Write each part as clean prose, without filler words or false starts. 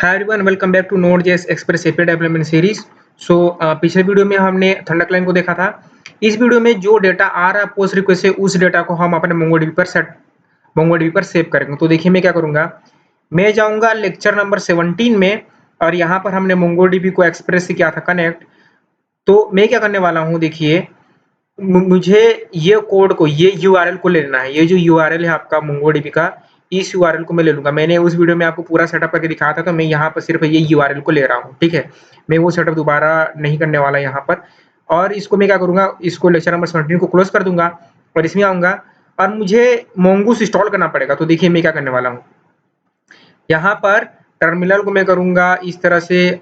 Hi everyone, welcome back to Node.js express API development series. पिछले video में हमने thunder client को देखा था। इस वीडियो में जो डेटा आ रहा है पोस्ट रिक्वेस्ट से, उस डेटा को हम अपने मोंगोडीबी पर सेव करेंगे। तो देखिए मैं क्या करूंगा, मैं जाऊंगा लेक्चर नंबर 17 में और यहाँ पर हमने मोंगोडीबी को एक्सप्रेस से किया था कनेक्ट। तो मैं क्या करने वाला हूँ, देखिए मुझे ये कोड को, ये यूआरएल को लेना है। ये जो यूआरएल है आपका मोंगोडीबी का, इस यूआरएल को मैं ले लूंगा। मैंने उस वीडियो में आपको पूरा सेटअप करके दिखाया था, तो मैं यहाँ पर सिर्फ ये यूआरएल को ले रहा हूँ, ठीक है। मैं वो सेटअप दोबारा नहीं करने वाला यहाँ पर। और इसको मैं क्या करूंगा, इसको लेक्चर नंबर 17 को क्लोज कर दूंगा और इसमें आऊंगा और मुझे मोंगूस इंस्टॉल करना पड़ेगा। तो देखिए मैं क्या करने वाला हूँ, यहाँ पर टर्मिनल को मैं करूंगा इस तरह से,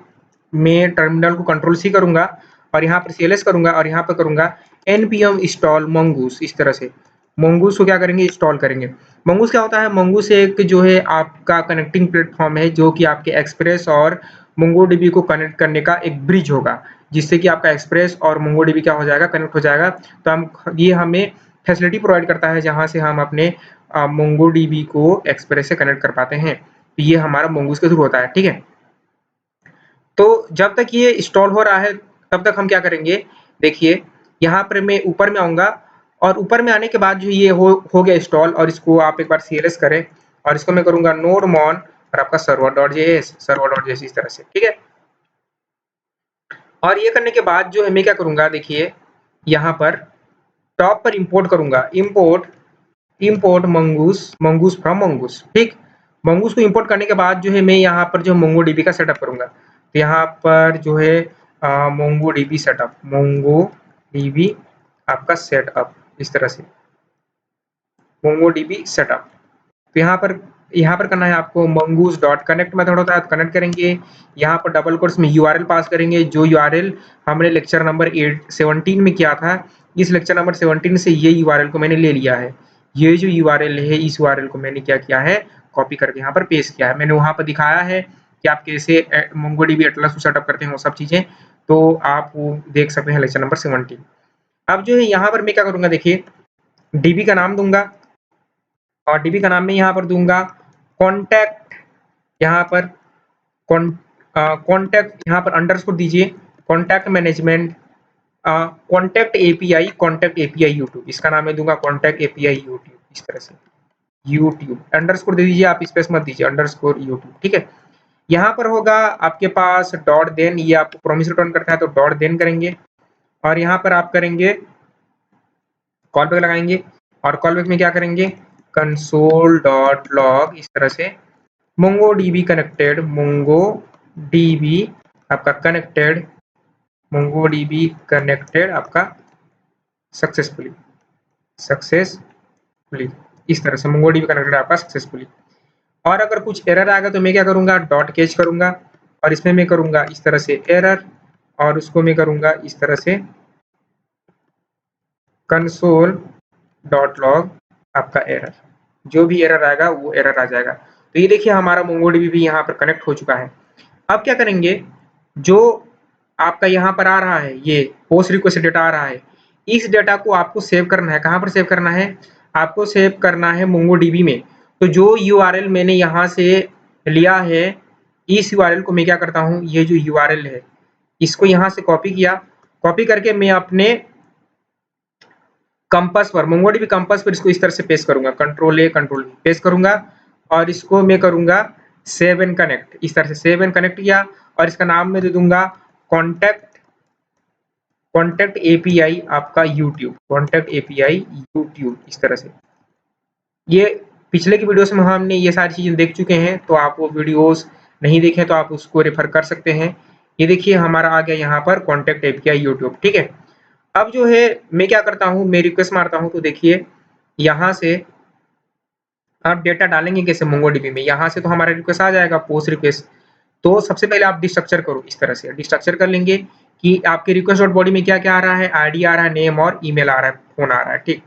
मैं टर्मिनल को कंट्रोल सी करूंगा और यहाँ पर CLS करूंगा और यहाँ पर करूंगा npm install mongoose। इस तरह से mongoose को क्या करेंगे, इंस्टॉल करेंगे। mongoose क्या होता है, mongoose एक जो है आपका कनेक्टिंग प्लेटफॉर्म है, जो कि आपके एक्सप्रेस और मोंगोडीबी को कनेक्ट करने का एक ब्रिज होगा, जिससे कि आपका एक्सप्रेस और मोंगोडीबी क्या हो जाएगा, कनेक्ट हो जाएगा। तो ये हमें फैसिलिटी प्रोवाइड करता है, जहाँ से हम अपने मोंगोडीबी को एक्सप्रेस से कनेक्ट कर पाते हैं। तो ये हमारा mongoose के थ्रू होता है, ठीक है। तो जब तक ये इंस्टॉल हो रहा है, तब तक हम क्या करेंगे, देखिए यहाँ पर मैं ऊपर में आऊंगा और ऊपर में आने के बाद जो ये हो गया इंस्टॉल, और इसको आप एक बार CLS करें और इसको मैं करूंगा node mon और आपका server.js इस तरह से, ठीक है। और ये करने के बाद जो है मैं क्या करूंगा, देखिए यहाँ पर टॉप पर इंपोर्ट करूंगा, इंपोर्ट मंगूस फ्रॉम मंगूस, ठीक। मंगूस को इंपोर्ट करने के बाद जो है मैं यहाँ पर जो मोंगोडीबी का सेटअप करूंगा। तो यहाँ पर जो है मोंगोडीबी आपका सेटअप इस तरह से, मोंगोडीबी सेटअप। तो यहाँ पर करना है आपको मंगूस डॉट कनेक्ट मेथड होता है, तो कनेक्ट करेंगे। यहाँ पर डबल कोट्स में यूआरएल पास करेंगे, जो यूआरएल हमने लेक्चर नंबर 17 में किया था। इस लेक्चर नंबर 17 से ये यूआरएल को मैंने ले लिया है। ये जो यूआरएल है, इस यूआरएल को मैंने क्या किया है, कॉपी करके यहाँ पर पेस्ट किया है। मैंने वहाँ पर दिखाया है कि आप कैसे मोंगोडीबी एटलस को सेटअप करते हैं, वो सब चीजें तो आप वो देख सकते हैं लेक्चर नंबर 17। अब जो है यहाँ पर मैं क्या करूंगा, देखिए डीबी का नाम दूंगा और डीबी का नाम में यहाँ पर दूंगा कॉन्टैक्ट, यहाँ पर कॉन्टैक्ट, यहाँ पर अंडरस्कोर दीजिए, contact management, contact API YouTube, इसका नाम मैं दूंगा कॉन्टैक्ट एपीआई यूट्यूब। इस तरह से यूट्यूब अंडरस्कोर दे दीजिए, आप स्पेस मत दीजिए, अंडरस्कोर यूट्यूब, ठीक है। यहाँ पर होगा आपके पास डॉट देन, ये आपको प्रॉमिस रिटर्न करता है, तो डॉट देन करेंगे और यहाँ पर आप करेंगे कॉल बैक लगाएंगे और कॉल बैक में क्या करेंगे, कंसोल डॉट लॉग, इस तरह से मोंगोडीबी कनेक्टेड, मोंगोडीबी आपका कनेक्टेड, मोंगोडीबी कनेक्टेड आपका सक्सेसफुली, इस तरह से मोंगोडीबी कनेक्टेड आपका सक्सेसफुली। और अगर कुछ एरर आएगा तो मैं क्या करूंगा, डॉट कैच करूंगा और इसमें मैं करूंगा इस तरह से एरर, और उसको मैं करूंगा इस तरह से कंसोल डॉट लॉग आपका एरर। जो भी एरर आएगा वो एरर आ जाएगा। तो ये देखिए हमारा मोंगोडीबी भी यहाँ पर कनेक्ट हो चुका है। अब क्या करेंगे, जो आपका यहाँ पर आ रहा है, ये पोस्ट रिक्वेस्ट डेटा आ रहा है, इस डेटा को आपको सेव करना है। कहाँ पर सेव करना है, आपको सेव करना है मोंगोडीबी में। तो जो यूआरएल मैंने यहाँ से लिया है, इस यूआरएल को मैं क्या करता हूँ, ये जो यूआरएल है इसको यहाँ से कॉपी किया, कॉपी करके मैं अपने कंपास पर, मोंगोडीबी कंपास पर इसको इस तरह से पेस्ट करूंगा, control A control V paste करूंगा और इसको मैं करूंगा सेव एंड कनेक्ट। इस तरह से सेव एंड कनेक्ट किया और इसका नाम मैं दे दूंगा कॉन्टैक्ट एपीआई आपका यूट्यूब, कॉन्टैक्ट एपीआई यूट्यूब। इस तरह से ये पिछले की वीडियोस में हमने ये सारी चीजें देख चुके हैं, तो आप वो वीडियोस नहीं देखें तो आप उसको रेफर कर सकते हैं। ये देखिए हमारा आ गया यहाँ पर कॉन्टैक्ट एपीआई यूट्यूब, ठीक है। अब जो है मैं क्या करता हूँ, मैं रिक्वेस्ट मारता हूँ, तो देखिए यहाँ से आप डेटा डालेंगे कैसे मोंगोडीबी में, यहाँ से तो हमारा रिक्वेस्ट आ जाएगा पोस्ट रिक्वेस्ट। तो सबसे पहले आप डिस्ट्रक्चर करो, इस तरह से डिस्ट्रक्चर कर लेंगे कि आपके रिक्वेस्ट डॉट बॉडी में क्या क्या आ रहा है, आईडी आ रहा है, नेम और ईमेल आ रहा है, फोन आ रहा है, ठीक।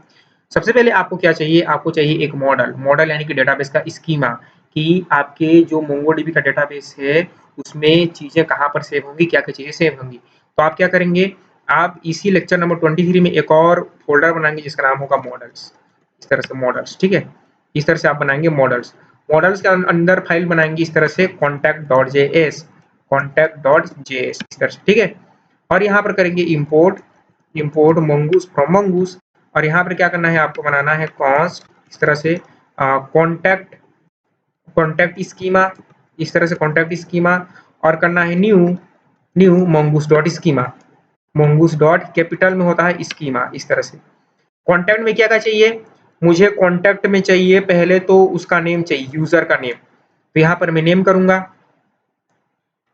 सबसे पहले आपको क्या चाहिए, आपको चाहिए एक मॉडल यानी कि डेटाबेस का स्कीमा, कि आपके जो मोंगोडीबी का डेटाबेस है उसमें चीजें कहाँ पर सेव होंगी, क्या क्या चीजें सेव होंगी। तो आप क्या करेंगे, आप इसी लेक्चर नंबर 23 में एक और फोल्डर बनाएंगे जिसका नाम होगा मॉडल्स। इस तरह से मॉडल्स, ठीक है, इस तरह से आप बनाएंगे मॉडल्स। मॉडल्स के अंदर फाइल बनाएंगे इस तरह से contact.js इस तरह से, ठीक है। और यहाँ पर करेंगे इंपोर्ट mongoose फ्रॉम mongoose, और यहाँ पर क्या करना है, आपको बनाना है const इस तरह से कॉन्टैक्ट स्कीमा इस तरह से कॉन्टैक्ट स्कीमा, और करना है न्यू mongoose डॉट कैपिटल में होता है स्कीमा इस तरह से। कॉन्टैक्ट में क्या क्या चाहिए, मुझे कॉन्टैक्ट में चाहिए पहले तो उसका नेम चाहिए, यूजर का नेम, तो यहाँ पर मैं नेम करूंगा,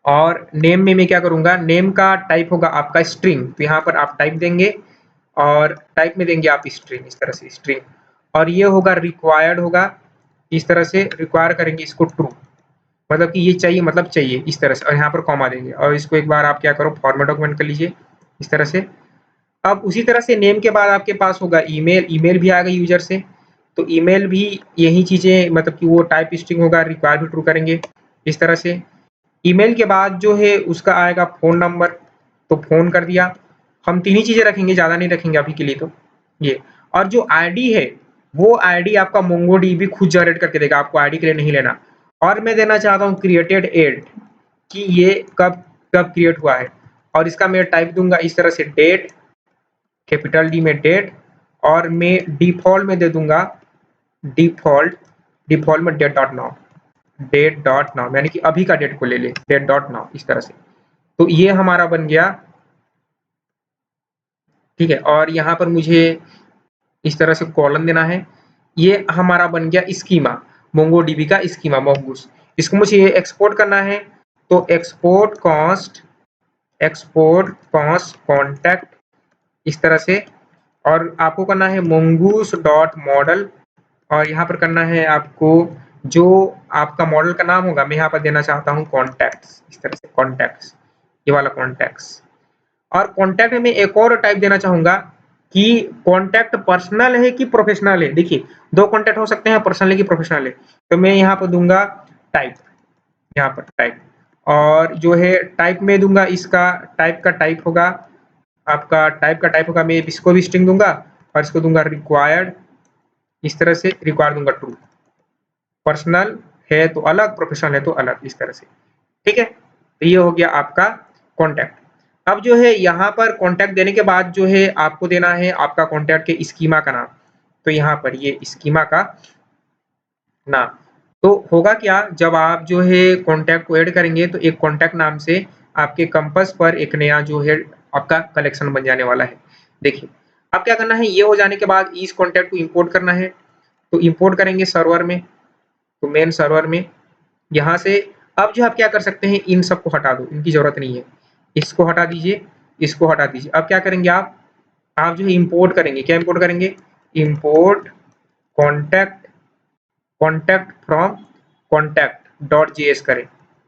और नेम में मैं क्या करूंगा, नेम का टाइप होगा आपका स्ट्रिंग, तो यहाँ पर आप टाइप देंगे, और टाइप में देंगे आप स्ट्रिंग इस तरह से स्ट्रिंग, और ये होगा रिक्वायर्ड होगा इस तरह से, रिक्वायर करेंगे इसको ट्रू, मतलब कि ये चाहिए मतलब चाहिए इस तरह से, और यहाँ पर कॉमा देंगे, और इसको एक बार आप क्या करो फॉर्मेट डॉक्यूमेंट कर लीजिए इस तरह से। अब उसी तरह से नेम के बाद आपके पास होगा ईमेल भी आ गई यूजर से, तो ईमेल भी यही चीजें, मतलब कि वो टाइप स्ट्रिंग होगा, रिक्वायर भी ट्रू करेंगे इस तरह से। ईमेल के बाद जो है उसका आएगा फ़ोन नंबर, तो फ़ोन कर दिया। हम 3 ही चीज़ें रखेंगे, ज़्यादा नहीं रखेंगे अभी के लिए तो ये। और जो आईडी है, वो आईडी आपका मोंगोडीबी खुद जनरेट करके देगा, आपको आईडी के लिए नहीं लेना। और मैं देना चाहता हूँ क्रिएटेड एट, कि ये कब कब क्रिएट हुआ है, और इसका मैं टाइप दूंगा इस तरह से डेट, कैपिटल डी में डेट, और मैं डिफ़ॉल्ट में दे दूंगा डिफ़ॉल्ट में डेट.नाउ यानी कि अभी का डेट को ले ले, डेट.नाउ इस तरह से। तो ये हमारा बन गया, ठीक है। और यहाँ पर मुझे इस तरह से कॉलन देना है, ये हमारा बन गया स्कीमा, मोंगोडीबी का स्कीमा mongoose। इसको मुझे एक्सपोर्ट करना है, तो एक्सपोर्ट कॉन्टैक्ट इस तरह से, और आपको करना है mongoose डॉट मॉडल, और यहाँ पर करना है आपको जो आपका मॉडल का नाम होगा, मैं यहाँ पर देना चाहता हूँ कॉन्टैक्ट्स इस तरह से, कॉन्टैक्ट्स ये वाला कॉन्टैक्ट्स। और कॉन्टैक्ट में एक और टाइप देना चाहूंगा कि कॉन्टैक्ट पर्सनल है कि प्रोफेशनल है। देखिए 2 कॉन्टैक्ट हो सकते हैं, पर्सनल है कि प्रोफेशनल है, तो मैं यहाँ पर दूंगा टाइप, यहाँ पर टाइप, और जो है टाइप में दूंगा, इसका टाइप का टाइप होगा, आपका टाइप का टाइप होगा, मैं इसको भी स्ट्रिंग दूंगा, और इसको दूंगा रिक्वायर्ड इस तरह से, रिक्वायर्ड दूंगा ट्रू। पर्सनल है तो अलग, प्रोफेशनल है तो अलग इस तरह से, ठीक है। तो ये हो गया आपका कॉन्टैक्ट। अब जो है यहाँ पर कॉन्टैक्ट देने के बाद जो है आपको देना है आपका कॉन्टैक्ट के स्कीमा का नाम, तो यहाँ पर ये स्कीमा का नाम। तो होगा क्या, जब आप जो है कॉन्टैक्ट को ऐड करेंगे, तो एक कॉन्टैक्ट नाम से आपके कंपास पर एक नया जो है आपका कलेक्शन बन जाने वाला है। देखिए अब क्या करना है, ये हो जाने के बाद इस कॉन्टैक्ट को इंपोर्ट करना है, तो इंपोर्ट करेंगे सर्वर में, तो मेन सर्वर में यहाँ से। अब जो आप क्या कर सकते हैं, इन सबको हटा दो, इनकी जरूरत नहीं है, इसको हटा दीजिए, इसको हटा दीजिए। अब क्या करेंगे आप जो है इंपोर्ट करेंगे, क्या इंपोर्ट करेंगे, इंपोर्ट कॉन्टैक्ट फ्रॉम contact.js करें।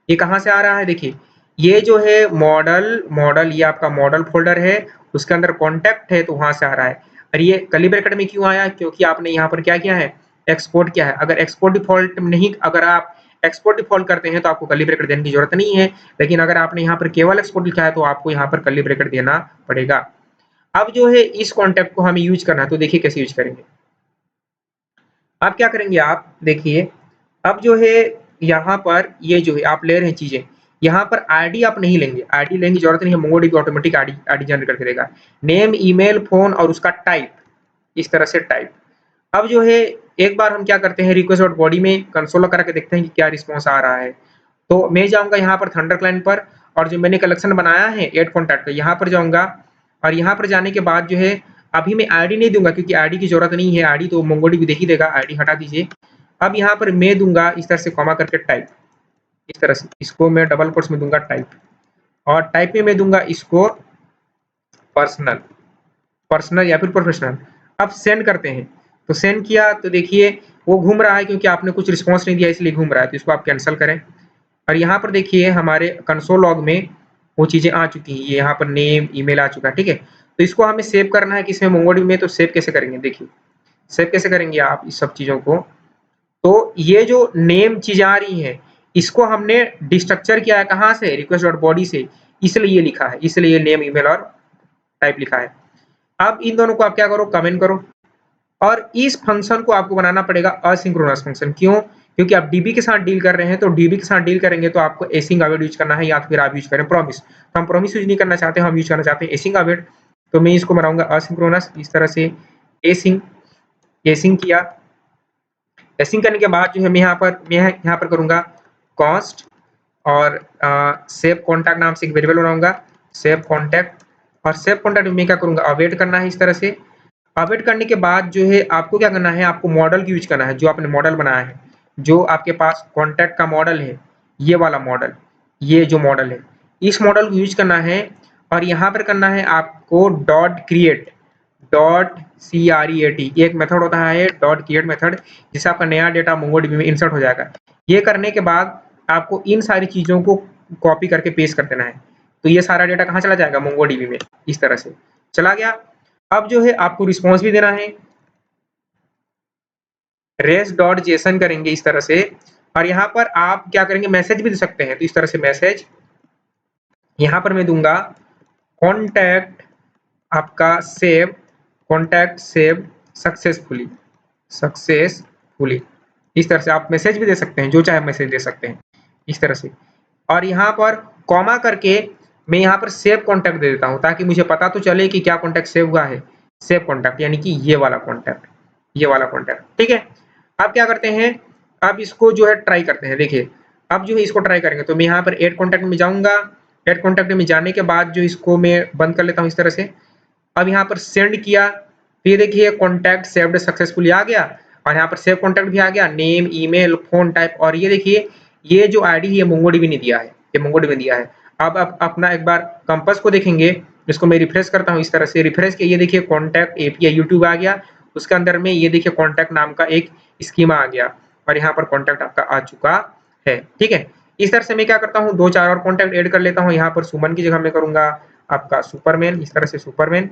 ये कहाँ से आ रहा है, देखिए ये जो है मॉडल ये आपका मॉडल फोल्डर है, उसके अंदर कॉन्टैक्ट है, तो वहां से आ रहा है। और ये कर्ली ब्रैकेट में क्यों आया, क्योंकि आपने यहाँ पर क्या किया है, एक्सपोर्ट किया है। अगर एक्सपोर्ट डिफॉल्ट नहीं, अगर आप एक्सपोर्ट डिफॉल्ट करते हैं तो आपको कर्ली ब्रैकेट देने की जरूरत नहीं है, लेकिन अगर आपने यहाँ पर केवल एक्सपोर्ट लिखा है तो आपको यहाँ पर कर्ली ब्रैकेट देना पड़ेगा। अब जो है इस कॉन्टैक्ट को हमें यूज करना है, तो देखिए कैसे यूज करेंगे। अब क्या करेंगे, आप देखिए अब जो है यहाँ पर ये जो है आप ले रहे हैं चीजें, यहाँ पर आईडी आप नहीं लेंगे, आईडी लेने की जरूरत नहीं है, मोंगोडीबी ऑटोमेटिक आईडी जनरेट करके देगा, नेम ईमेल फोन और उसका टाइप इस तरह से टाइप। अब जो है एक बार हम क्या करते हैं, रिक्वेस्ट डॉट बॉडी में कंसोल करके देखते हैं कि क्या रिस्पॉन्स आ रहा है। तो मैं जाऊंगा यहाँ पर थंडर क्लाइंट पर, और जो मैंने कलेक्शन बनाया है एड कॉन्टैक्ट का, यहाँ पर जाऊंगा, और यहाँ पर जाने के बाद जो है अभी मैं आईडी नहीं दूंगा, क्योंकि आईडी की जरूरत नहीं है, आईडी तो मोंगोडीबी देख ही देगा, आईडी हटा दीजिए। अब यहाँ पर मैं दूंगा इस तरह से कॉमा करके टाइप, इस तरह से इसको मैं डबल कोट्स में दूंगा टाइप, और टाइप में मैं दूंगा इसको पर्सनल या फिर प्रोफेशनल। अब सेंड करते हैं, तो सेंड किया तो देखिए वो घूम रहा है, क्योंकि आपने कुछ रिस्पॉन्स नहीं दिया इसलिए घूम रहा है, तो इसको आप कैंसिल करें। और यहाँ पर देखिए हमारे कंसोल लॉग में वो चीजें आ चुकी हैं, ये यहाँ पर नेम ईमेल आ चुका है, ठीक है। तो इसको हमें सेव करना है किसमें, मोंगोडीबी में। तो सेव कैसे करेंगे, देखिए सेव कैसे करेंगे आप इस सब चीजों को, तो ये जो नेम चीज आ रही है, इसको हमने डिस्ट्रक्चर किया है कहाँ से, रिक्वेस्ट डॉट बॉडी से, इसलिए ये लिखा है, इसलिए नेम ईमेल और टाइप लिखा है। अब इन दोनों को आप क्या करो, कमेंट करो, और इस फंक्शन को आपको बनाना पड़ेगा असिंक्रोनस फंक्शन। क्यों, क्योंकि आप डीबी के साथ डील कर रहे हैं, तो डीबी के साथ डील करेंगे तो आपको एसिंग अवेट यूज करना है या फिर आप यूज करें प्रॉमिस। तो हम प्रॉमिस यूज नहीं करना चाहते, हम यूज करना चाहते हैं एसिंग अवेट। तो मैं इसको बनाऊंगा असिंक्रोनस, इस तरह से एसिंग, एसिंग किया। एसिंग करने के बाद जो है मैं यहाँ पर करूंगा कॉस्ट और सेव कॉन्टैक्ट नाम से एक वेरिएबल बनाऊंगा, सेव कॉन्टैक्ट। और सेव कॉन्टैक्ट में क्या करूंगा, अवेट करना है इस तरह से। अवेट करने के बाद जो है आपको क्या करना है, आपको मॉडल की यूज करना है, जो आपने मॉडल बनाया है, जो आपके पास कॉन्टैक्ट का मॉडल है, ये वाला मॉडल, ये जो मॉडल है, इस मॉडल को यूज करना है। और यहाँ पर करना है आपको डॉट क्रिएट, डॉट CREAT, एक मेथड होता है डॉट क्रिएट मेथड, जिससे आपका नया डेटा मोंगोडीबी में इंसर्ट हो जाएगा। ये करने के बाद आपको इन सारी चीजों को कॉपी करके पेस्ट कर देना है। तो ये सारा डेटा कहाँ चला जाएगा, मोंगोडीबी में, इस तरह से चला गया। अब जो है आपको रिस्पॉन्स भी देना है, रेस डॉट जेसन करेंगे इस तरह से। और यहाँ पर आप क्या करेंगे, मैसेज भी दे सकते हैं, तो इस तरह से मैसेज यहाँ पर मैं दूंगा कॉन्टैक्ट आपका save, contact save successfully, successfully. इस तरह से आप मैसेज भी दे सकते हैं, जो चाहे मैसेज दे सकते हैं इस तरह से। और यहाँ पर कॉमा करके मैं यहाँ पर सेव कॉन्टैक्ट दे देता हूँ, ताकि मुझे पता तो चले कि क्या कॉन्टैक्ट सेव हुआ है। सेव कॉन्टैक्ट यानी कि ये वाला कॉन्टैक्ट, ये वाला कॉन्टैक्ट, ठीक है। अब क्या करते हैं, अब इसको जो है ट्राई करते हैं। देखिए अब जो है इसको ट्राई करेंगे, तो मैं यहाँ पर एड कॉन्टैक्ट में जाऊंगा। एड कॉन्टैक्ट में जाने के बाद जो इसको मैं बंद कर लेता हूँ इस तरह से। अब यहाँ पर सेंड किया, फिर देखिए कॉन्टैक्ट सेव्ड सक्सेसफुली आ गया, और यहाँ पर सेव कॉन्टैक्ट भी आ गया, नेम, ईमेल, फोन टाइप। और ये देखिए ये जो आईडी है, ये मोंगोडीबी ने दिया है, ये मोंगोडीबी ने दिया है। अब आप अपना एक बार कंपास को देखेंगे, इसको मैं रिफ्रेश करता हूँ इस तरह से। रिफ्रेश किया, ये देखिए कॉन्टैक्ट एपीआई यूट्यूब आ गया, उसके अंदर में ये देखिए कॉन्टैक्ट नाम का एक स्कीमा आ गया, और यहाँ पर कॉन्टैक्ट आपका आ चुका है, ठीक है। इस तरह से मैं क्या करता हूँ, 2-4 और कॉन्टैक्ट ऐड कर लेता हूँ। यहाँ पर सुमन की जगह मैं करूंगा आपका सुपरमैन, इस तरह से सुपरमैन।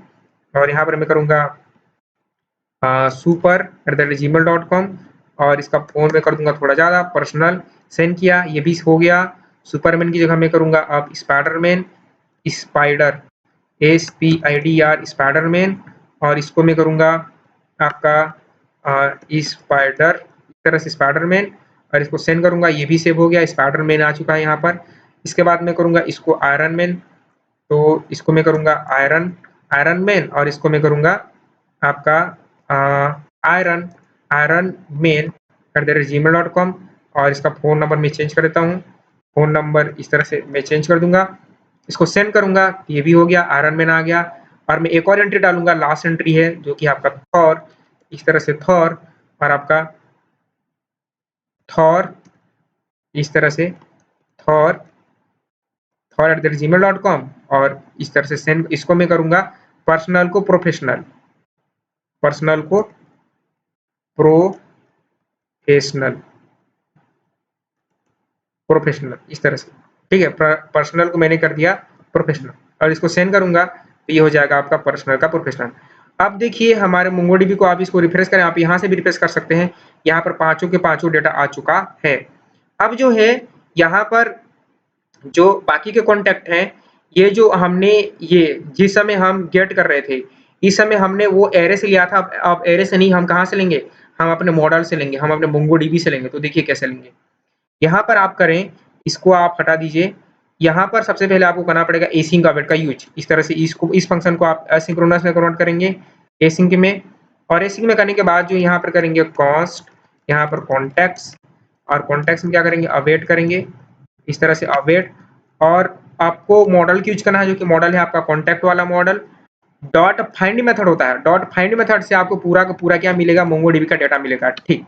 और यहाँ पर मैं करूंगा super@gmail.com, और इसका फोन में कर दूंगा थोड़ा ज्यादा पर्सनल। सेंड किया, ये भी हो गया। सुपरमैन की जगह मैं करूंगा अब स्पाइडरमैन, स्पाइडर, SPIDR स्पाइडरमैन। और इसको मैं करूंगा आपका स्पाइडर, इस तरह से स्पाइडरमैन। और इसको सेंड करूंगा, ये भी सेव हो गया, स्पाइडरमैन आ चुका है यहाँ पर। इसके बाद मैं करूंगा इसको आयरन मैन, तो इसको मैं करूंगा आयरन मैन। और इसको मैं करूंगा आपका आयरन आयरन मेन @gmail.com। और इसका फ़ोन नंबर मैं चेंज कर देता हूँ, फ़ोन नंबर इस तरह से मैं चेंज कर दूंगा। इसको सेंड करूंगा, ये भी हो गया, आयरन मैन आ गया। और मैं एक और एंट्री डालूंगा, लास्ट एंट्री है जो कि आपका थॉर, इस तरह से थॉर। और आपका थॉर, इस तरह से थॉर, thor@gmail.com। और इस तरह से सेंड, इसको मैं करूंगा पर्सनल को प्रोफेशनल, पर्सनल को प्रोफेशनल, प्रोफेशनल, इस तरह से, ठीक है। पर्सनल को मैंने कर दिया प्रोफेशनल, और इसको सेंड करूंगा, तो ये हो जाएगा आपका पर्सनल का प्रोफेशनल। अब देखिए हमारे मोंगोडीबी को आप इसको रिफ्रेश करें, आप यहाँ से भी रिफ्रेश कर सकते हैं। यहाँ पर पांचों के पांचों डेटा आ चुका है। अब जो है यहाँ पर जो बाकी के कॉन्टैक्ट हैं, ये जो हमने, ये जिस समय हम गेट कर रहे थे, इस समय हमने वो एरे से लिया था। अब एरे से नहीं, हम कहाँ से लेंगे, हम अपने मॉडल से लेंगे, हम अपने मोंगोडीबी से लेंगे। तो देखिए कैसे लेंगे, यहाँ पर आप करें, इसको आप हटा दीजिए। यहाँ पर सबसे पहले आपको करना पड़ेगा एसिंक अवेट का यूज। इस तरह से इसको, इस फंक्शन को आप एसिंक्रोनस में कन्वर्ट करेंगे, एसिंक में। और एसिंक में करने के बाद जो यहाँ पर करेंगे कॉस्ट, यहाँ पर कॉन्टैक्ट्स, और कॉन्टैक्ट्स में क्या करेंगे, अवेट करेंगे, इस तरह से अवेट। और आपको मॉडल की यूज करना है, जो कि मॉडल है आपका कॉन्टैक्ट वाला मॉडल। डॉट फाइंड मेथड होता है, डॉट फाइंड मेथड से आपको पूरा का पूरा क्या मिलेगा, मोंगोडीबी का डेटा मिलेगा, ठीक।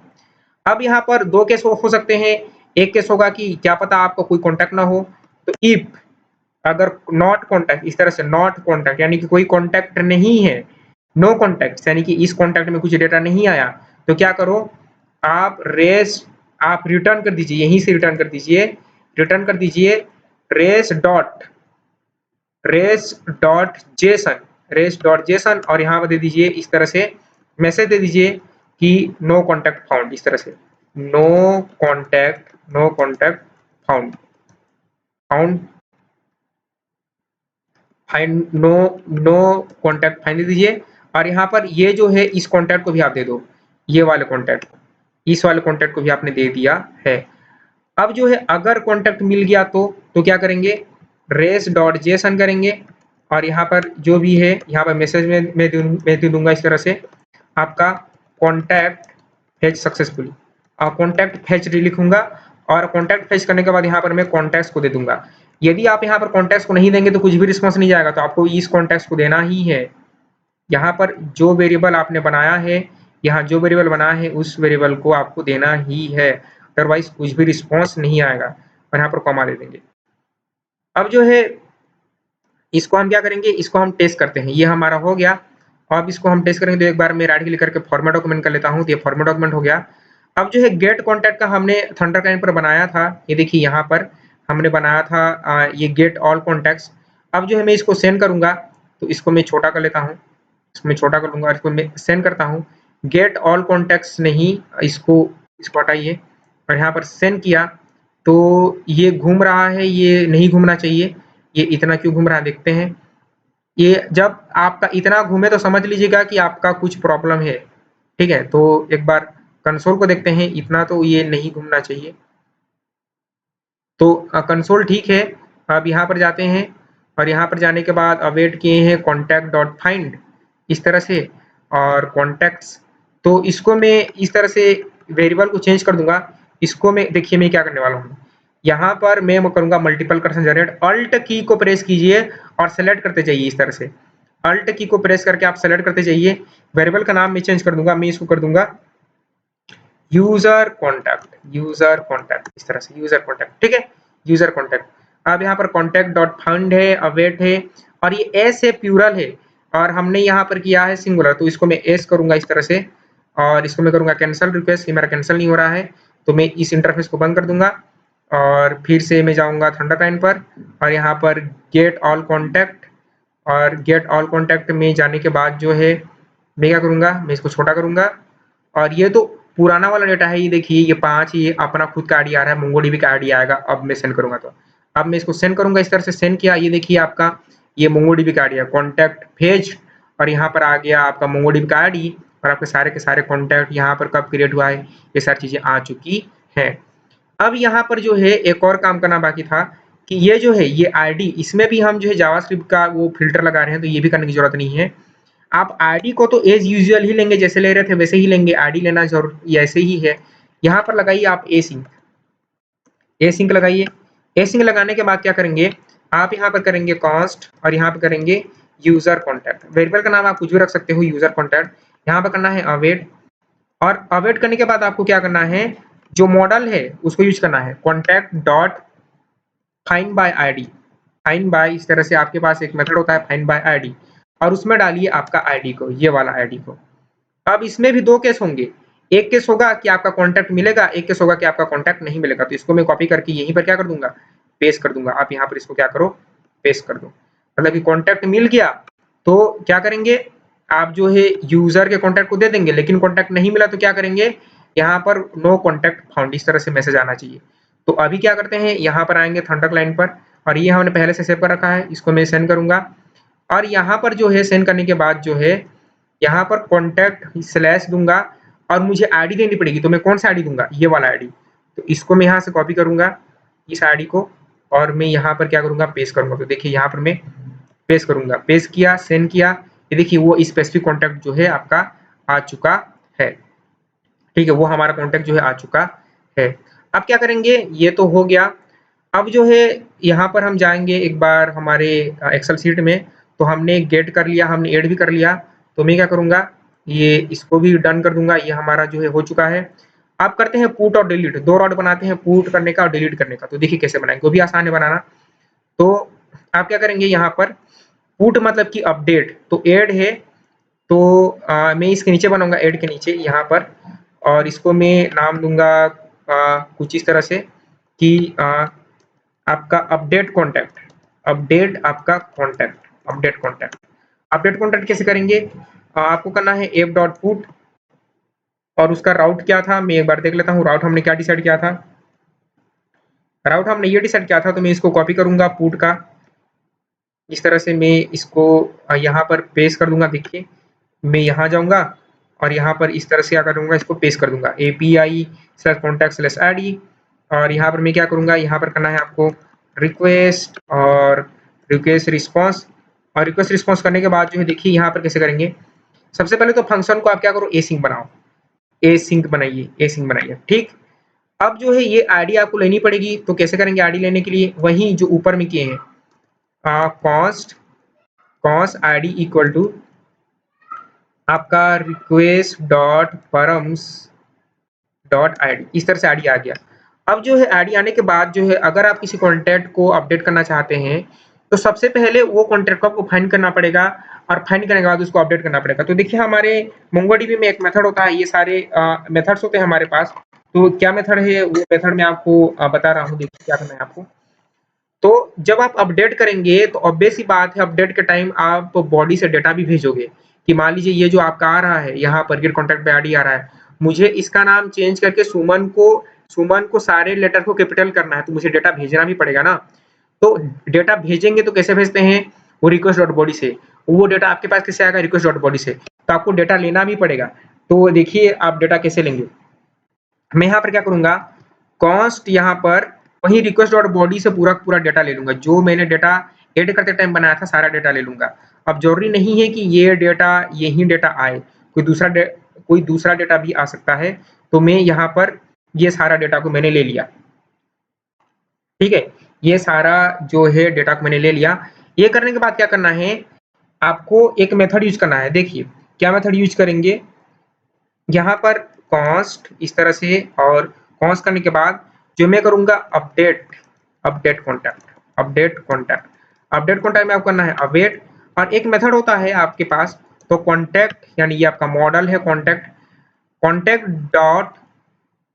अब यहाँ पर दो केस हो सकते हैं। एक केस होगा कि क्या पता आपको कोई कॉन्टैक्ट ना हो, तो इफ, अगर नॉट कॉन्टैक्ट, इस तरह से नॉट कॉन्टैक्ट यानी कि कोई कॉन्टैक्ट नहीं है, नो कॉन्टैक्ट यानी कि इस कॉन्टैक्ट में कुछ डेटा नहीं आया, तो क्या करो, आप रेस, आप रिटर्न कर दीजिए, यहीं से रिटर्न कर दीजिए, रिटर्न कर दीजिए res dot, res dot JSON, res dot JSON. और यहाँ पर दे दीजिए इस तरह से मैसेज दे दीजिए कि नो कॉन्टैक्ट फाउंड, इस तरह से no contact, no contact found, found find, no, no contact find दे दीजिए। और यहाँ पर ये जो है इस कॉन्टैक्ट को भी आप दे दो, ये वाले कॉन्टैक्ट, इस वाले कॉन्टैक्ट को भी आपने दे दिया है। अब जो है अगर कॉन्टैक्ट मिल गया तो क्या करेंगे, res.json करेंगे और यहाँ पर जो भी है यहाँ पर मैसेज में मैं दे दूंगा इस तरह से आपका contact fetch successfully, contact fetch लिखूंगा और कॉन्टैक्ट फेच करने के बाद यहाँ पर मैं कॉन्टैक्ट्स को दे दूंगा। यदि आप यहाँ पर कॉन्टैक्ट्स को नहीं देंगे तो कुछ भी रिस्पॉन्स नहीं जाएगा, तो आपको इस कॉन्टैक्ट्स को देना ही है। यहाँ पर जो वेरिएबल आपने बनाया है, यहाँ जो वेरिएबल बनाया है उस वेरिएबल को आपको देना ही है, अदरवाइज कुछ भी रिस्पॉन्स नहीं आएगा। और यहाँ पर कॉमा दे देंगे। अब जो है इसको हम क्या करेंगे, इसको हम टेस्ट करते हैं। ये हमारा हो गया। अब इसको हम टेस्ट करेंगे तो एक बार मैं राइट क्लिक करके फॉर्मेट डॉक्यूमेंट कर लेता हूँ, तो ये फॉर्मेट डॉक्यूमेंट हो गया। अब जो है गेट कॉन्टैक्ट का हमने थंडरक्लाइंट पर बनाया था, ये देखिए यहाँ पर हमने बनाया था ये गेट ऑल कॉन्टैक्ट्स। अब जो है मैं इसको सेंड करूंगा, तो इसको मैं छोटा कर लेता हूँ, इसको मैं छोटा कर लूंगा, इसको मैं सेंड करता हूँ। गेट ऑल कॉन्टैक्ट्स नहीं, इसको हटाइए और यहाँ पर सेंड किया तो ये घूम रहा है, ये नहीं घूमना चाहिए। ये इतना क्यों घूम रहा है देखते हैं। ये जब आपका इतना घूमे तो समझ लीजिएगा कि आपका कुछ प्रॉब्लम है। ठीक है, तो एक बार कंसोल को देखते हैं, इतना तो ये नहीं घूमना चाहिए। तो कंसोल ठीक है। अब यहाँ पर जाते हैं और यहाँ पर जाने के बाद अवेट किए हैं कॉन्टैक्ट डॉट फाइंड इस तरह से और कॉन्टैक्ट्स। तो इसको मैं इस तरह से वेरिएबल को चेंज कर दूंगा। इसको मैं देखिए मैं क्या करने वाला हूँ, यहाँ पर मैं करूंगा मल्टीपल कर्सन जनरेट। अल्ट की को प्रेस कीजिए और सेलेक्ट करते जाइए इस तरह से। अल्ट की को प्रेस करके आप सेलेक्ट करते जाइए। वेरिएबल का नाम मैं चेंज कर दूंगा, मैं इसको कर दूंगा यूजर कॉन्टैक्ट इस तरह से यूजर कॉन्टैक्ट। ठीक है, यूजर कॉन्टैक्ट। अब यहाँ पर कॉन्टैक्ट डॉट फाइंड है, अवेट है और ये एस है, प्लूरल है और हमने यहाँ पर किया है सिंगुलर, तो इसको मैं एस करूंगा इस तरह से और इसको मैं करूंगा कैंसिल रिक्वेस्ट। ये मेरा कैंसिल नहीं हो रहा है, तो मैं इस इंटरफेस को बंद कर दूंगा और फिर से मैं जाऊंगा थंडरक्लाइंट पर और यहाँ पर गेट ऑल कॉन्टैक्ट और गेट ऑल कॉन्टैक्ट में जाने के बाद जो है मैं क्या करूंगा, मैं इसको छोटा करूंगा और ये तो पुराना वाला डेटा है। ये देखिए ये 5 ये अपना खुद का आईडी आ रहा है, मोंगोडीबी का आईडी आएगा। अब मैं सेंड करूंगा, तो अब मैं इसको सेंड करूंगा इस तरह से। सेंड किया, ये देखिए आपका ये मोंगोडीबी का आईडी है, कॉन्टैक्ट भेज और यहाँ पर आ गया आपका मोंगोडीबी का आईडी और आपके सारे के सारे कॉन्टैक्ट यहाँ पर कब क्रिएट हुआ है, ये सारी चीजें आ चुकी है। अब यहाँ पर जो है एक और काम करना बाकी था कि ये जो है ये आईडी, इसमें भी हम जो है जावास्क्रिप्ट का वो फिल्टर लगा रहे हैं, तो ये भी करने की जरूरत नहीं है। आप आईडी को तो एज यूजुअल ही लेंगे, जैसे ले रहे थे वैसे ही लेंगे। आईडी लेना जरूर ऐसे ही है। यहाँ पर लगाइए आप ए सिंक लगाइए। ए सिंक लगाने के बाद क्या करेंगे, आप यहाँ पर करेंगे कॉन्स्ट और यहाँ पर करेंगे यूजर कॉन्टैक्ट। वेरिएबल का नाम आप कुछ भी रख सकते हो, यूजर कॉन्टैक्ट। यहाँ पर करना है अवेट और अवेट करने के बाद आपको क्या करना है, जो मॉडल है उसको यूज करना है, contact dot find by ID. Find by इस तरह से आपके पास एक मेथड होता है फाइंड बाय आईडी और उसमें डालिए आपका आईडी को, ये वाला आईडी को। अब इसमें भी दो केस होंगे, एक केस होगा कि आपका कॉन्टैक्ट मिलेगा, एक केस होगा कि आपका कॉन्टैक्ट नहीं मिलेगा। तो इसको मैं कॉपी करके यहीं पर क्या कर दूंगा, पेस्ट कर दूंगा। आप यहाँ पर इसको क्या करो, पेस्ट कर दो। मतलब कि कॉन्टैक्ट मिल गया तो क्या करेंगे, आप जो है यूजर के कॉन्टैक्ट को दे देंगे, लेकिन कॉन्टैक्ट नहीं मिला तो क्या करेंगे, यहाँ पर नो कॉन्टैक्ट फाउंड इस तरह से मैसेज आना चाहिए। तो अभी क्या करते हैं, यहाँ पर आएंगे थंडरक्लाइंट पर और ये हमने पहले से सेव कर रखा है, इसको मैं सेंड करूंगा और यहाँ पर जो है सेंड करने के बाद जो है यहाँ पर कॉन्टैक्ट स्लैश दूंगा और मुझे आईडी देनी पड़ेगी। तो मैं कौन सा आईडी दूंगा, ये वाला आईडी। तो इसको मैं यहाँ से कॉपी करूंगा इस आईडी को और मैं यहाँ पर क्या करूंगा, पेस्ट करूंगा। तो देखिए यहाँ पर मैं पेस्ट करूंगा, पेस्ट किया, सेंड किया, ये देखिए वो स्पेसिफिक कॉन्टैक्ट जो है आपका आ चुका है। ठीक है, वो हमारा कॉन्टैक्ट जो है आ चुका है। अब क्या करेंगे, ये तो हो गया। अब जो है यहाँ पर हम जाएंगे एक बार हमारे एक्सेल शीट में, तो हमने गेट कर लिया, हमने ऐड भी कर लिया। तो मैं क्या करूंगा, ये इसको भी डन कर दूंगा, ये हमारा जो है हो चुका है। आप करते हैं पुट और डिलीट, दो रॉड बनाते हैं, पुट करने का और डिलीट करने का। तो देखिए कैसे बनाएंगे, वो भी आसान है बनाना। तो आप क्या करेंगे, यहाँ पर पुट मतलब कि अपडेट, तो ऐड है तो मैं इसके नीचे बनाऊंगा, ऐड के नीचे यहाँ पर, और इसको मैं नाम दूंगा कुछ इस तरह से कि आपका अपडेट कॉन्टैक्ट, अपडेट आपका contact, update contact. Update contact कैसे करेंगे, आपको करना है एफ डॉट पुट और उसका राउट क्या था, मैं एक बार देख लेता हूँ। राउट हमने क्या डिसाइड किया था, राउट हमने ये डिसाइड किया था। तो मैं इसको कॉपी करूंगा पुट का, इस तरह से मैं इसको यहाँ पर पेस्ट कर दूंगा। देखिए मैं यहाँ जाऊंगा और यहाँ पर इस तरह से क्या करूँगा, इसको पेस्ट कर दूंगा API/contact/id। और यहाँ पर मैं क्या करूँगा, यहाँ पर करना है आपको रिक्वेस्ट और रिक्वेस्ट रिस्पॉन्स। और रिक्वेस्ट रिस्पॉन्स करने के बाद जो है देखिए यहाँ पर कैसे करेंगे। सबसे पहले तो फंक्शन को आप क्या करो, एसिंक बनाओ, एसिंक बनाइए, ठीक। अब जो है ये आईडी आपको लेनी पड़ेगी, तो कैसे करेंगे आईडी लेने के लिए, वही जो ऊपर में किए हैं, कॉस्ट आईडी इक्वल टू आपका request dot params dot ID. इस तरह से आईडी आ गया। अब जो है आईडी आने के बाद जो है अगर आप किसी कॉन्टैक्ट को अपडेट करना चाहते हैं तो सबसे पहले वो कॉन्टैक्ट को आपको फाइंड करना पड़ेगा, और फाइंड करने के बाद उसको अपडेट करना पड़ेगा। तो देखिए हमारे मोंगोडीबी में एक मेथड होता है, ये सारे मेथड्स होते हैं हमारे पास। तो क्या मेथड है, वो मेथड मैं आपको बता रहा हूँ। देखिए क्या करना है आपको। तो जब आप अपडेट करेंगे तो ऑब्वियस सी बात है, अपडेट के टाइम आप बॉडी से डेटा भी भेजोगे कि मान लीजिए ये जो आपका आ रहा है, यहाँ पर गेट कॉन्टैक्ट पे आईडी आ रहा है, मुझे इसका नाम चेंज करके सुमन को सारे लेटर को कैपिटल करना है, तो मुझे डेटा भेजना भी पड़ेगा ना। तो डेटा भेजेंगे तो कैसे भेजते हैं, वो रिक्वेस्ट डॉट बॉडी से। वो डेटा आपके पास कैसे आएगा, रिक्वेस्ट डॉट बॉडी से। तो आपको डेटा लेना भी पड़ेगा। तो देखिए आप डेटा कैसे लेंगे। मैं यहाँ पर क्या करूंगा, कॉस्ट यहाँ पर वही रिक्वेस्ट डॉट बॉडी से पूरा डेटा ले लूंगा, जो मैंने डेटा एड करते टाइम बनाया था सारा डेटा ले लूंगा। अब जरूरी नहीं है कि ये डेटा यही डेटा आए, कोई दूसरा डेटा भी आ सकता है। तो मैं यहाँ पर ये सारा डेटा को मैंने ले लिया, ठीक है। ये सारा जो है डेटा को मैंने ले लिया। ये करने के बाद क्या करना है, आपको एक मेथड यूज करना है। देखिए क्या मेथड यूज करेंगे, यहाँ पर कॉस्ट इस तरह से, और कॉस्ट करने के बाद जो मैं करूंगा अपडेट कॉन्टैक्ट में आपको करना है अवेट। और एक मेथड होता है आपके पास, तो कॉन्टैक्ट यानी ये आपका मॉडल है contact dot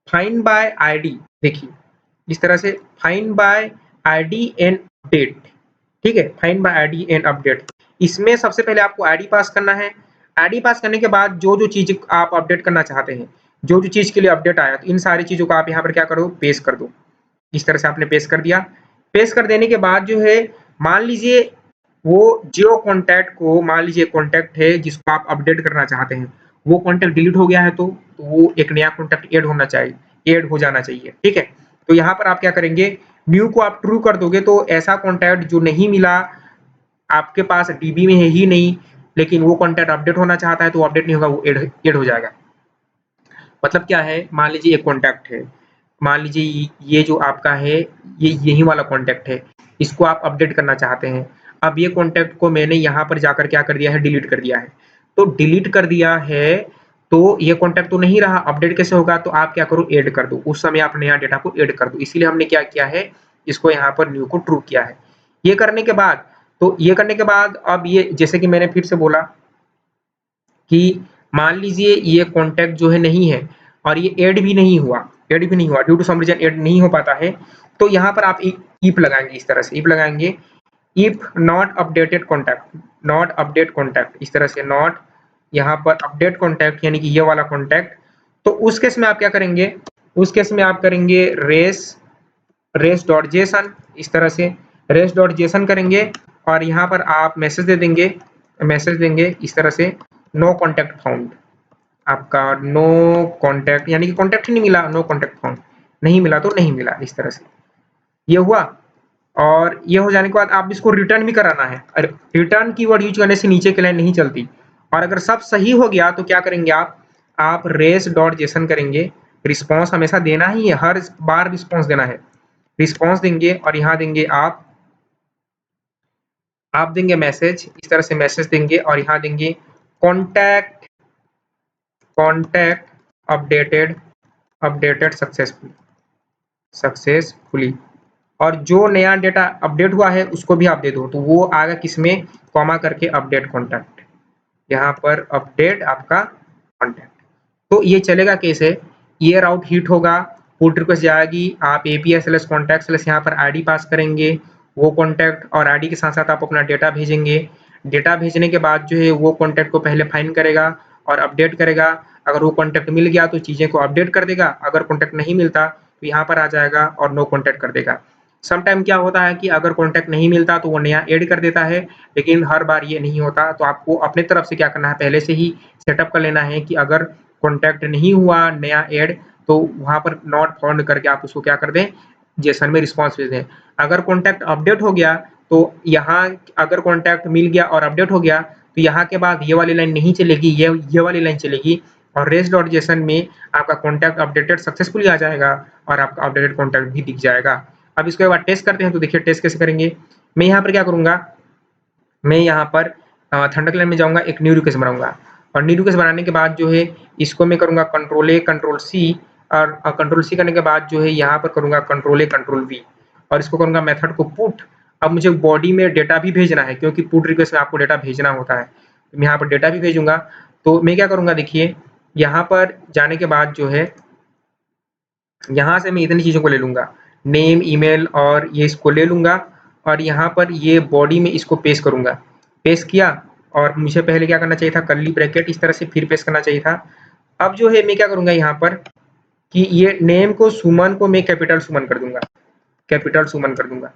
find by ID. देखिए इस तरह से find by ID and update, ठीक है, find by ID and update. इसमें सबसे पहले आपको आईडी पास करना है। आईडी पास करने के बाद जो जो चीज आप अपडेट करना चाहते हैं, जो जो चीज के लिए अपडेट आया, तो इन सारी चीजों को आप यहाँ पर क्या करो, पेस्ट कर दो। इस तरह से आपने पेस्ट कर दिया। पेस्ट कर देने के बाद जो है मान लीजिए वो जियो कॉन्टैक्ट को, मान लीजिए कॉन्टैक्ट है जिसको आप अपडेट करना चाहते हैं, वो कॉन्टैक्ट डिलीट हो गया है, तो वो एक नया कॉन्टैक्ट ऐड हो जाना चाहिए, ठीक है। तो यहाँ पर आप क्या करेंगे, न्यू को आप ट्रू कर दोगे, तो ऐसा कॉन्टैक्ट जो नहीं मिला आपके पास डीबी में है ही नहीं, लेकिन वो कॉन्टैक्ट अपडेट होना चाहता है, तो अपडेट नहीं होगा, वो ऐड हो जाएगा। मतलब क्या है, मान लीजिए एक कॉन्टैक्ट है, मान लीजिए ये जो आपका है, ये यही वाला कॉन्टैक्ट है, इसको आप अपडेट करना चाहते हैं। अब ये कॉन्टैक्ट को मैंने यहाँ पर जाकर क्या कर दिया है, डिलीट कर दिया है। तो डिलीट कर दिया है, तो ये कॉन्टैक्ट तो नहीं रहा, अपडेट कैसे होगा, तो आप क्या करो, ऐड कर दो। उस समय आप नया डेटा को ऐड कर दो, इसीलिए हमने क्या किया है, इसको यहाँ पर न्यू को ट्रू किया है। ये करने के बाद, अब ये जैसे कि मैंने फिर से बोला कि मान लीजिए ये कॉन्टैक्ट जो है नहीं है, और ये ऐड भी नहीं हुआ, due to some reason add नहीं हो पाता है, तो यहाँ पर आप इफ लगाएंगे, इस तरह से इफ लगाएंगे, इफ नॉट अपडेट कॉन्टैक्ट, इस तरह से नॉट यहाँ पर अपडेट कॉन्टैक्ट यानी कि ये वाला कॉन्टैक्ट। तो उस केस में आप क्या करेंगे, उस केस में आप करेंगे रेस डॉट जेसन, इस तरह से रेस डॉट जेसन करेंगे, और यहाँ पर आप मैसेज देंगे इस तरह से, नो कॉन्टैक्ट फाउंड। आपका नो कॉन्टैक्ट यानी कि कॉन्टैक्ट ही नहीं मिला, नो कॉन्टैक्ट फाउंड, नहीं मिला तो नहीं मिला, इस तरह से ये हुआ। और ये हो जाने के बाद आप इसको रिटर्न भी कराना है। रिटर्न कीवर्ड यूज करने से नीचे की लाइन नहीं चलती। और अगर सब सही हो गया तो क्या करेंगे आप रेस डॉट जेसन करेंगे। रिस्पॉन्स हमेशा देना ही है, हर बार रिस्पॉन्स देना है। रिस्पॉन्स देंगे और यहाँ देंगे आप देंगे मैसेज, इस तरह से मैसेज देंगे, और यहाँ देंगे कॉन्टैक्ट अपडेटेड सक्सेसफुली। और जो नया डेटा अपडेट हुआ है उसको भी आप दे दो, तो वो आएगा किसमें, कॉमा करके अपडेट कॉन्टैक्ट, यहाँ पर अपडेट आपका कॉन्टैक्ट। तो ये चलेगा कैसे, ये राउट हिट होगा, पुट रिक्वेस्ट जाएगी, आप API/contact/ यहाँ पर आईडी पास करेंगे, वो कॉन्टैक्ट और आईडी के साथ साथ आप अपना डेटा भेजेंगे। डेटा भेजने के बाद जो है वो कॉन्टैक्ट को पहले फाइंड करेगा और अपडेट करेगा। अगर वो कॉन्टैक्ट मिल गया तो चीजें को अपडेट कर देगा, अगर कॉन्टैक्ट नहीं मिलता तो यहाँ पर आ जाएगा और नो कॉन्टैक्ट कर देगा। सम टाइम क्या होता है कि अगर कॉन्टैक्ट नहीं मिलता तो वो नया ऐड कर देता है, लेकिन हर बार ये नहीं होता। तो आपको अपने तरफ से क्या करना है, पहले से ही सेटअप कर लेना है कि अगर कॉन्टैक्ट नहीं हुआ नया ऐड, तो वहाँ पर नॉट फाउंड करके आप उसको क्या कर दें, जेसन में रिस्पॉन्स भेज दें। अगर कॉन्टैक्ट अपडेट हो गया, तो यहाँ अगर कॉन्टैक्ट मिल गया और अपडेट हो गया, तो यहाँ के बाद ये वाली लाइन नहीं चलेगी, ये वाली लाइन चलेगी और रेस्ट डॉट जेसन में आपका कॉन्टैक्ट अपडेटेड सक्सेसफुली आ जाएगा और आपका अपडेटेड कॉन्टैक्ट भी दिख जाएगा। अब इसको एक बार टेस्ट करते हैं, तो देखिए टेस्ट कैसे करेंगे। मैं यहाँ पर क्या करूँगा, मैं यहाँ पर थंडरक्लैड में जाऊँगा, एक न्यू रिक्वेस्ट बनाऊँगा और न्यू रिक्वेस्ट बनाने के बाद जो है इसको मैं करूँगा कंट्रोल ए कंट्रोल सी और कंट्रोल सी करने के बाद जो है यहाँ पर करूँगा कंट्रोल ए कंट्रोल वी और इसको करूँगा मेथड को पुट। अब मुझे बॉडी में डेटा भी भेजना है, क्योंकि पुट रिक्वेस्ट में आपको डेटा भेजना होता है, तो मैं यहाँ पर डेटा भी भेजूँगा। तो मैं क्या करूँगा, देखिए यहाँ पर जाने के बाद जो है यहाँ से मैं इतनी चीज़ों को ले लूँगा, नेम, ईमेल और ये इसको ले लूँगा और यहाँ पर ये बॉडी में इसको पेस्ट करूँगा। पेस्ट किया और मुझे पहले क्या करना चाहिए था, कर्ली ब्रैकेट इस तरह से फिर पेस्ट करना चाहिए था। अब जो है मैं क्या करूँगा यहाँ पर कि ये नेम को सुमन को मैं कैपिटल सुमन कर दूँगा, कैपिटल सुमन कर दूँगा,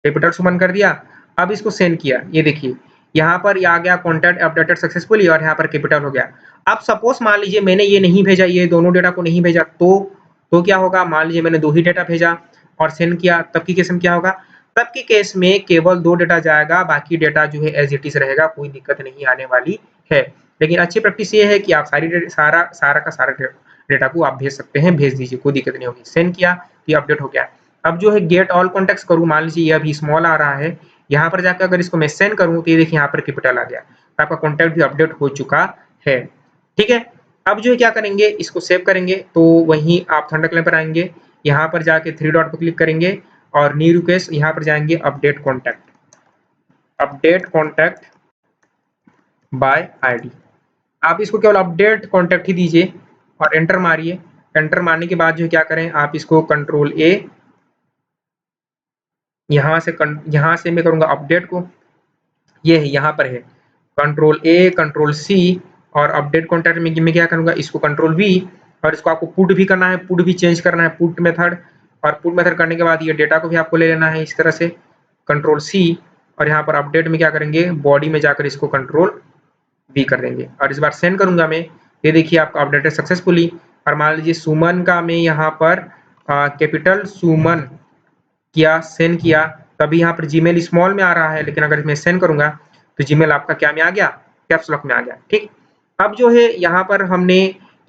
कैपिटल सुमन कर दिया। अब इसको सेंड किया, ये देखिए यहाँ पर ये आ गया कॉन्टैक्ट अपडेटेड सक्सेसफुली और यहाँ पर कैपिटल हो गया। अब सपोज मान लीजिए मैंने ये नहीं भेजा, ये दोनों डेटा को नहीं भेजा, तो क्या होगा, मान लीजिए मैंने 2 ही डेटा भेजा और सेंड किया, तब की केस में क्या होगा, तब के केस में केवल 2 डेटा जाएगा, बाकी डेटा जो है एज इट इज रहेगा, कोई दिक्कत नहीं आने वाली है। लेकिन अच्छी प्रैक्टिस ये है कि आप सारा का सारा डेटा को आप भेज सकते हैं, भेज दीजिए, कोई दिक्कत नहीं होगी। सेंड किया, ये अपडेट हो गया। अब जो है गेट ऑल कॉन्टैक्ट्स करूँ, मान लीजिए ये अभी स्मॉल आ रहा है, यहाँ पर जाकर अगर इसको मैं सेंड करूँ तो ये देखिए यहाँ पर कैपिटल आ गया, तो आपका कॉन्टैक्ट भी अपडेट हो चुका है। ठीक है, अब जो है क्या करेंगे, इसको सेव करेंगे, तो वहीं आप थंडरक्लैड पर आएंगे, यहाँ पर जाके 3 डॉट पर क्लिक करेंगे और न्यू रिक्वेस्ट यहाँ पर जाएंगे, अपडेट कॉन्टैक्ट बाय आईडी। आप इसको केवल अपडेट कॉन्टैक्ट ही दीजिए और एंटर मारिए। एंटर मारने के बाद जो क्या करें, आप इसको कंट्रोल ए, यहाँ से मैं करूँगा अपडेट को, ये है यहाँ पर है कंट्रोल ए कंट्रोल सी और अपडेट कॉन्टैक्ट में मैं क्या करूँगा, इसको कंट्रोल वी और इसको आपको पुट भी करना है, पुट भी चेंज करना है, पुट मेथड। और पुट मेथड करने के बाद ये डेटा को भी आपको ले लेना है इस तरह से, कंट्रोल सी और यहाँ पर अपडेट में क्या करेंगे, बॉडी में जाकर इसको कंट्रोल भी कर देंगे और इस बार सेंड करूंगा मैं, ये देखिए आपका अपडेट है सक्सेसफुली। और मान लीजिए सुमन का मैं यहाँ पर कैपिटल सुमन किया, सेंड किया, तभी यहाँ पर जीमेल स्मॉल में आ रहा है, लेकिन अगर मैं सेंड करूंगा तो जीमेल आपका क्या में आ गया, कैप्स लॉक में आ गया। ठीक, अब जो है यहाँ पर हमने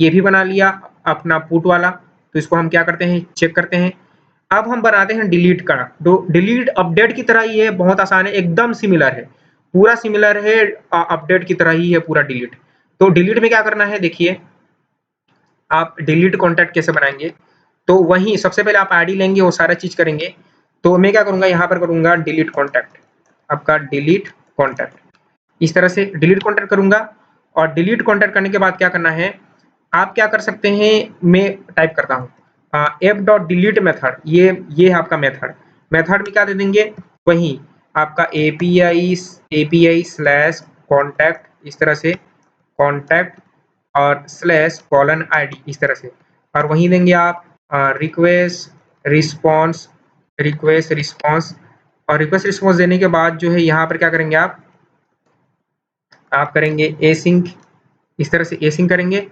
ये भी बना लिया अपना पुट वाला, तो इसको हम क्या करते हैं, चेक करते हैं। अब हम बनाते हैं डिलीट का। डिलीट अपडेट की तरह ही है, बहुत आसान है, एकदम सिमिलर है, पूरा सिमिलर है, अपडेट की तरह ही है पूरा डिलीट। तो डिलीट में क्या करना है, देखिए आप डिलीट कॉन्टैक्ट कैसे बनाएंगे, तो वहीं सबसे पहले आप आईडी लेंगे, वो सारा चीज करेंगे। तो मैं क्या करूंगा, यहाँ पर करूंगा डिलीट कॉन्टैक्ट, आपका डिलीट कॉन्टैक्ट इस तरह से डिलीट कॉन्टैक्ट करूंगा। और डिलीट कॉन्टैक्ट करने के बाद क्या करना है, आप क्या कर सकते हैं, मैं टाइप करता हूँ एफ डॉट डिलीट मेथड, ये है आपका मेथड में क्या दे देंगे, वही आपका एपीआई स्लैश कॉन्टैक्ट इस तरह से, कॉन्टैक्ट और स्लैश कॉलन आईडी इस तरह से, और वहीं देंगे आप रिक्वेस्ट रिस्पॉन्स और रिक्वेस्ट रिस्पॉन्स देने के बाद जो है यहाँ पर क्या करेंगे, आप करेंगे एसिंक, इस तरह से एसिंक करेंगे।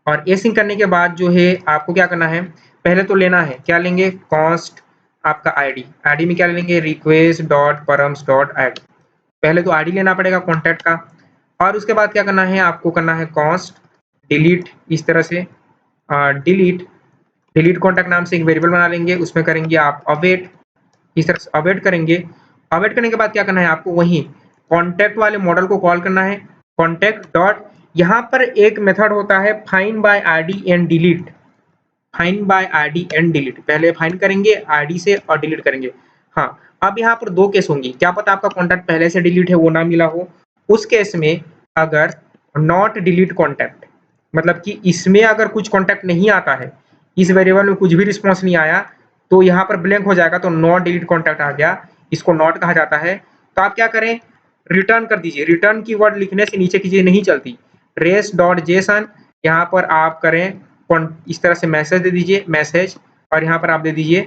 और एसिंक करने के बाद जो है आपको क्या करना है, पहले तो लेना है, क्या लेंगे, कॉन्स्ट आपका आईडी में क्या लेंगे, request dot params dot ID, पहले तो आईडी लेना पड़ेगा कॉन्टैक्ट का। और उसके बाद क्या करना है, आपको करना है कॉन्स्ट डिलीट इस तरह से, डिलीट कॉन्टैक्ट नाम से एक वेरिएबल बना लेंगे, उसमें करेंगे आप अवेट, इस तरह से अवेट करेंगे। अवेट करने के बाद क्या करना है, आपको वहीं कॉन्टैक्ट वाले मॉडल को कॉल करना है, कॉन्टैक्ट डॉट, यहाँ पर एक मेथड होता है find by ID and delete, पहले फाइंड करेंगे आईडी से और डिलीट करेंगे। हाँ, अब यहाँ पर 2 केस होंगी, क्या पता आपका कॉन्टैक्ट पहले से डिलीट है वो ना मिला हो, उस केस में अगर नॉट डिलीट कॉन्टैक्ट, मतलब कि इसमें अगर कुछ कॉन्टैक्ट नहीं आता है, इस वेरिएबल में कुछ भी रिस्पॉन्स नहीं आया, तो यहाँ पर ब्लैंक हो जाएगा, तो नॉट डिलीट कॉन्टैक्ट आ गया, इसको नॉट कहा जाता है। तो आप क्या करें, रिटर्न कर दीजिए, रिटर्न की वर्ड लिखने से नीचे की चीज नहीं चलती, रेस डॉट जेसन, यहाँ पर आप करें इस तरह से मैसेज दे दीजिए, मैसेज, और यहाँ पर आप दे दीजिए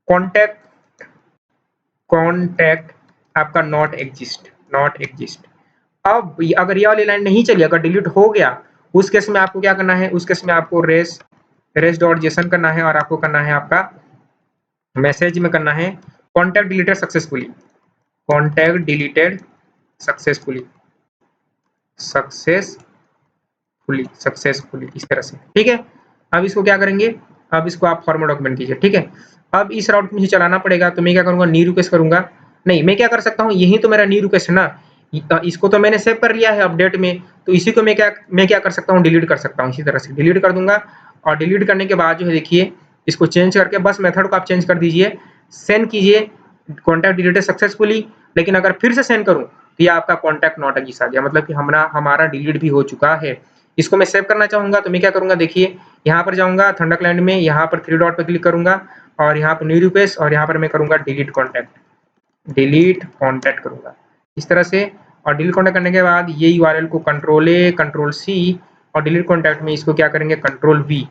कॉन्टैक्ट कॉन्टैक्ट आपका नॉट एग्जिस्ट। अब अगर ये वाली लाइन नहीं चली, अगर डिलीट हो गया, उस केस में आपको क्या करना है, उस केस में आपको रेस डॉट जेसन करना है और आपको करना है आपका मैसेज में करना है contact deleted successfully, contact deleted successfully successfully इस तरह से, ठीक है। अब इसको क्या करेंगे, अब इसको आप फॉर्मेट डॉक्यूमेंट कीजिए, ठीक है। अब इस राउट मुझे चलाना पड़ेगा, तो मैं क्या करूंगा, न्यू रिक्वेस्ट करूंगा। नहीं, मैं क्या कर सकता हूँ, यही तो मेरा न्यू रिक्वेस्ट है ना, इसको तो मैंने सेव कर लिया है अपडेट में, तो इसी को मैं क्या कर सकता हूँ, डिलीट कर सकता हूँ। इसी तरह से डिलीट कर दूंगा और डिलीट करने के बाद जो है देखिए, इसको चेंज करके बस मेथड को आप चेंज कर दीजिए, सेंड कीजिए कॉन्टैक्ट डिलीटेड सक्सेसफुली। लेकिन अगर फिर से सेंड करूँ तो ये आपका कॉन्टैक्ट नॉट एग्जिस्ट आ गया, मतलब कि हमारा डिलीट भी हो चुका है। इसको मैं सेव करना चाहूंगा तो मैं क्या करूंगा, देखिए यहाँ पर जाऊंगा थंडरक्लाउड में, यहाँ पर 3 डॉट पर क्लिक करूंगा और यहाँ पर न्यू रिक्वेस्ट और यहाँ पर मैं करूंगा डिलीट कॉन्टैक्ट करूंगा इस तरह से। और डिलीट कॉन्टैक्ट करने के बाद ये यूआरएल को कंट्रोल ए कंट्रोल सी और डिलीट कॉन्टैक्ट में इसको क्या करेंगे, कंट्रोल वी,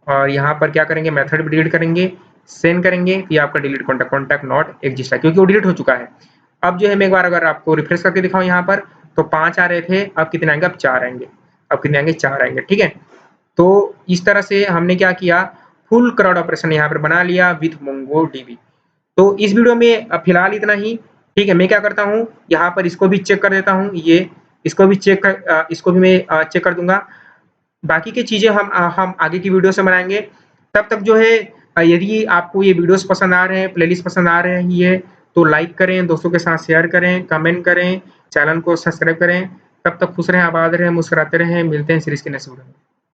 और यहाँ पर क्या करेंगे, मेथड भी डिलीट करेंगे, सेंड करेंगे, ये आपका डिलीट कॉन्टैक्ट नॉट एग्जिस्ट है, क्योंकि वो डिलीट हो चुका है। अब जो है मैं एक बार अगर आपको रिफ्रेश करके दिखाऊं, यहाँ पर तो 5 आ रहे थे, अब कितने आएंगे, अब 4 आएंगे, अब कितने आएंगे, 4 आएंगे, ठीक है। तो इस तरह से हमने क्या किया, फुल क्राउड ऑपरेशन यहाँ पर बना लिया विथ मोंगोडीबी। तो इस वीडियो में फिलहाल इतना ही, ठीक है। मैं क्या करता हूँ, यहाँ पर इसको भी चेक कर देता हूँ, ये इसको भी मैं चेक कर दूंगा। बाकी की चीजें हम आगे की वीडियो से बनाएंगे। तब तक जो है यदि आपको ये वीडियोस पसंद आ रहे हैं, प्लेलिस्ट पसंद आ रही है, तो लाइक करें, दोस्तों के साथ शेयर करें, कमेंट करें, चैनल को सब्सक्राइब करें। तब तक खुश रहें, आबाद रहें, मुस्कुराते रहें। मिलते हैं सीरीज के नेक्स्ट वीडियो में।